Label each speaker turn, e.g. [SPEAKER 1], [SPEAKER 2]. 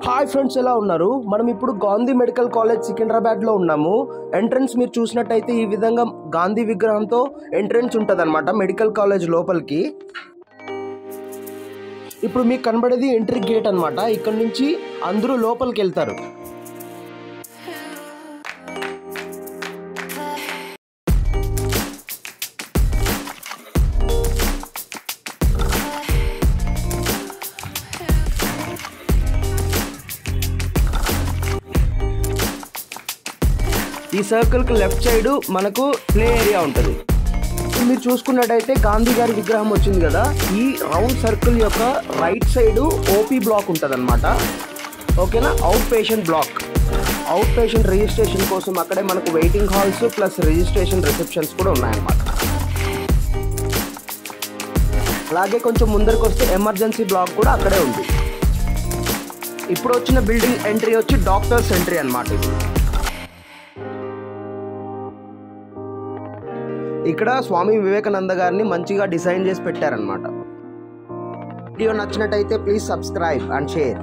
[SPEAKER 1] Hi friends, ఎలా ఉన్నారు? మనం ఇప్పుడు గాంధీ మెడికల్ కాలేజ్ సికింద్రాబాద్లో ఉన్నాము. ఎంట్రన్స్ మీరు చూసినట్టయితే ఈ విధంగా గాంధీ విగ్రహంతో ఎంట్రన్స్ ఉంటుంది అనమాట మెడికల్ కాలేజ్ లోపలికి. ఇప్పుడు మీకు కనబడేది ఎంట్రీ గేట్ అనమాట. ఇక్కడ నుంచి అందరూ లోపలికి వెళ్తారు. ఈ సర్కిల్కి లెఫ్ట్ సైడ్ మనకు ప్లే ఏరియా ఉంటుంది. మీరు చూసుకున్నట్టయితే గాంధీ గారి విగ్రహం వచ్చింది కదా, ఈ రౌండ్ సర్కిల్ యొక్క రైట్ సైడ్ ఓపీ బ్లాక్ ఉంటుంది అనమాట. ఓకేనా? Out patient block. Out patient registration కోసం అక్కడే మనకు waiting halls plus registration receptions కూడా ఉన్నాయన్నమాట. అలాగే కొంచెం ముందరికి వస్తే ఎమర్జెన్సీ బ్లాక్ కూడా అక్కడే ఉంది. ఇప్పుడు వచ్చిన బిల్డింగ్ ఎంట్రీ వచ్చి డాక్టర్స్ ఎంట్రీ అనమాట. ఇక్కడ స్వామి వివేకానంద గారిని మంచిగా డిజైన్ చేసి పెట్టారనమాట. వీడియో నచ్చినట్టయితే ప్లీజ్ సబ్స్క్రైబ్ అండ్ షేర్.